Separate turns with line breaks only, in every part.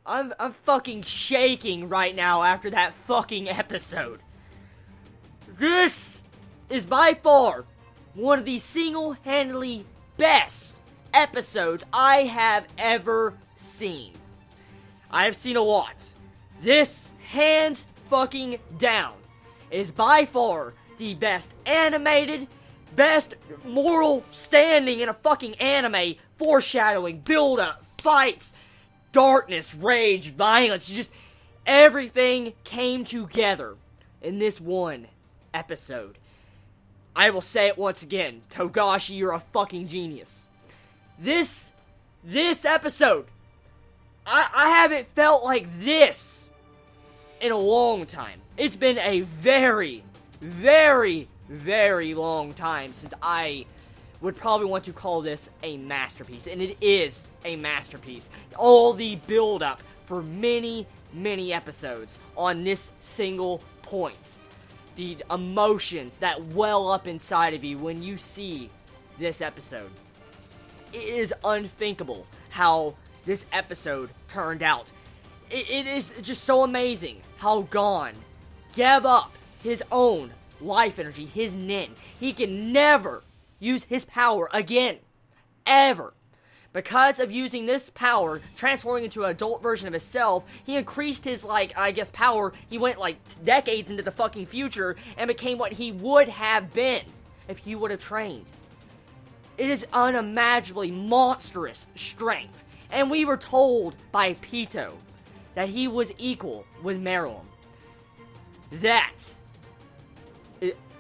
I'm fucking shaking right now after that fucking episode. This is by far one of the single-handedly best episodes I have ever seen. I have seen a lot. This, hands fucking down, is by far the best animated, best moral standing in a fucking anime, foreshadowing, build-up, fights, darkness, rage, violence, just everything came together in this one episode. I will say it once again, Togashi, you're a fucking genius. This episode, I haven't felt like this in a long time. It's been a very, very, very long time since I would probably want to call this a masterpiece. And it is a masterpiece. All the build-up for many, many episodes on this single point. The emotions that well up inside of you when you see this episode. It is unthinkable how this episode turned out. It is just so amazing how Gon gave up his own life energy, his nin. He can never use his power again. Ever. Because of using this power, transforming into an adult version of himself, he increased his, power. He went, decades into the fucking future and became what he would have been if he would have trained. It is unimaginably monstrous strength. And we were told by Pito that he was equal with Meruem.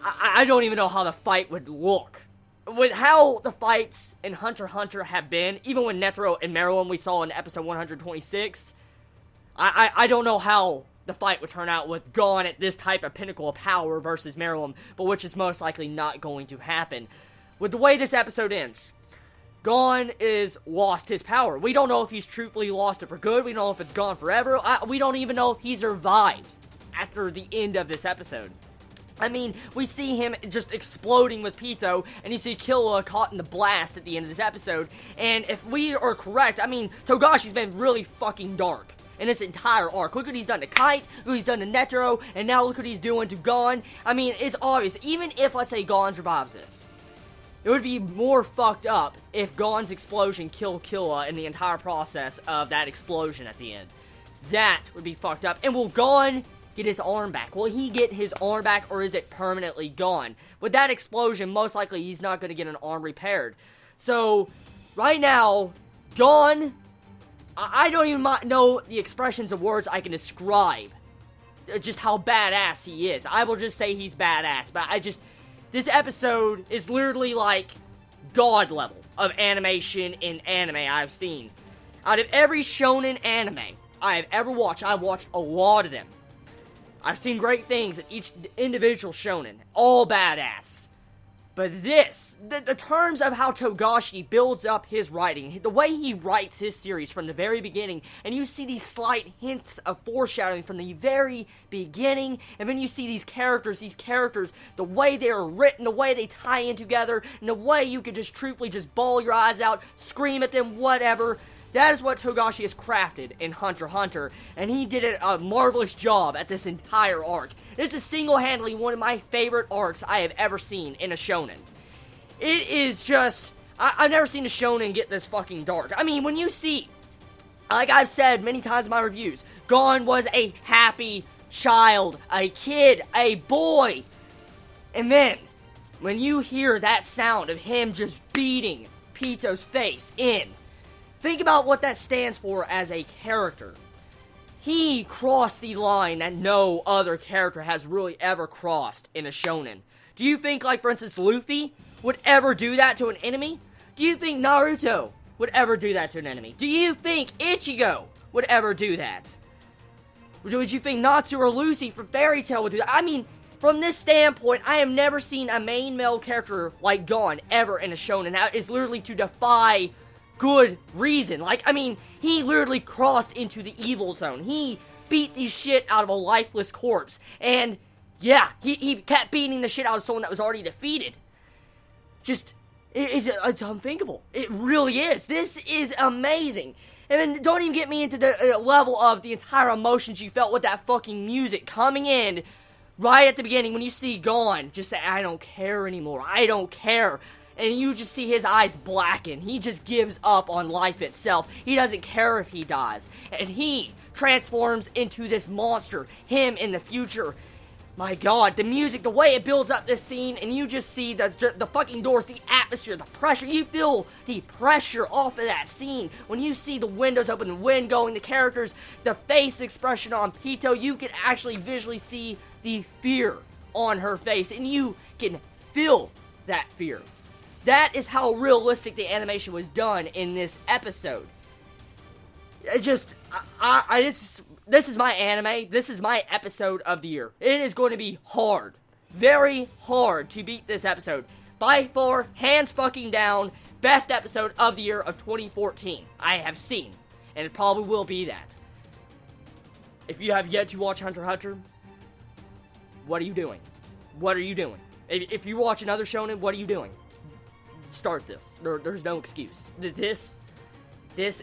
I don't even know how the fight would look. With how the fights in Hunter x Hunter have been, even with Netero and Meruem we saw in episode 126, I don't know how the fight would turn out with Gon at this type of pinnacle of power versus Meruem, but which is most likely not going to happen. With the way this episode ends, Gon is lost his power. We don't know if he's truthfully lost it for good. We don't know if it's gone forever. We don't even know if he survived after the end of this episode. I mean, we see him just exploding with Pito, and you see Killua caught in the blast at the end of this episode. And if we are correct, I mean, Togashi's been really fucking dark in this entire arc. Look what he's done to Kite, look what he's done to Netero, and now look what he's doing to Gon. I mean, it's obvious. Even if, let's say, Gon survives this, it would be more fucked up if Gon's explosion killed Killua in the entire process of that explosion at the end. That would be fucked up. And will Gon get his arm back? Will he get his arm back, or is it permanently gone? With that explosion, most likely he's not going to get an arm repaired. So, right now, Gon, I don't even know the expressions of words I can describe just how badass he is. I will just say he's badass, but this episode is literally like god level of animation in anime I've seen. Out of every shonen anime I have ever watched, I've watched a lot of them. I've seen great things in each individual shonen, all badass. But this, the terms of how Togashi builds up his writing, the way he writes his series from the very beginning, and you see these slight hints of foreshadowing from the very beginning, and then you see these characters, the way they are written, the way they tie in together, and the way you could just truthfully just bawl your eyes out, scream at them, whatever. That is what Togashi has crafted in Hunter x Hunter, and he did a marvelous job at this entire arc. This is single-handedly one of my favorite arcs I have ever seen in a shonen. It is just, I've never seen a shonen get this fucking dark. I mean, when you see, like I've said many times in my reviews, Gon was a happy child, a kid, a boy. And then, when you hear that sound of him just beating Pito's face in, think about what that stands for as a character. He crossed the line that no other character has really ever crossed in a shonen. Do you think, like, for instance, Luffy would ever do that to an enemy? Do you think Naruto would ever do that to an enemy? Do you think Ichigo would ever do that? Would you think Natsu or Lucy from Fairy Tail would do that? I mean, from this standpoint, I have never seen a main male character like Gon ever in a shonen. That is literally to defy good reason. Like, I mean, he literally crossed into the evil zone. He beat the shit out of a lifeless corpse. And, yeah, he kept beating the shit out of someone that was already defeated. Just, it's unthinkable. It really is. This is amazing. And then don't even get me into the level of the entire emotions you felt with that fucking music coming in right at the beginning when you see Gon just say, I don't care anymore, I don't care. And you just see his eyes blacken. He just gives up on life itself. He doesn't care if he dies. And he transforms into this monster, him in the future. My god, the music, the way it builds up this scene, and you just see the fucking doors, the atmosphere, the pressure. You feel the pressure off of that scene. When you see the windows open, the wind going, the characters, the face expression on Pito, you can actually visually see the fear on her face, and you can feel that fear. That is how realistic the animation was done in this episode. This is my anime. This is my episode of the year. It is going to be hard. Very hard to beat this episode. By far, hands fucking down, best episode of the year of 2014 I have seen. And it probably will be that. If you have yet to watch Hunter x Hunter, what are you doing? What are you doing? If you watch another shonen, what are you doing? Start this. There's no excuse. This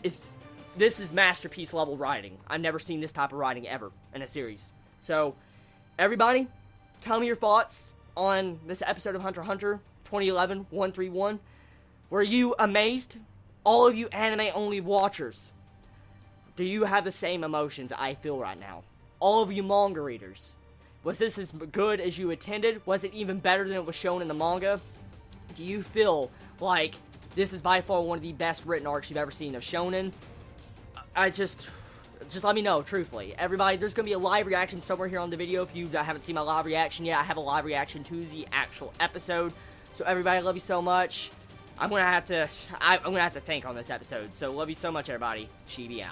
is masterpiece level writing. I've never seen this type of writing ever in a series. So, everybody, tell me your thoughts on this episode of Hunter x Hunter 2011 131. Were you amazed? All of you anime-only watchers, do you have the same emotions I feel right now? All of you manga readers, was this as good as you intended? Was it even better than it was shown in the manga? Do you feel like this is by far one of the best written arcs you've ever seen of shonen? Just let me know, truthfully. Everybody, there's going to be a live reaction somewhere here on the video. If you haven't seen my live reaction yet, I have a live reaction to the actual episode. So everybody, I love you so much. I'm going to have to think on this episode. So love you so much, everybody. Chibi out.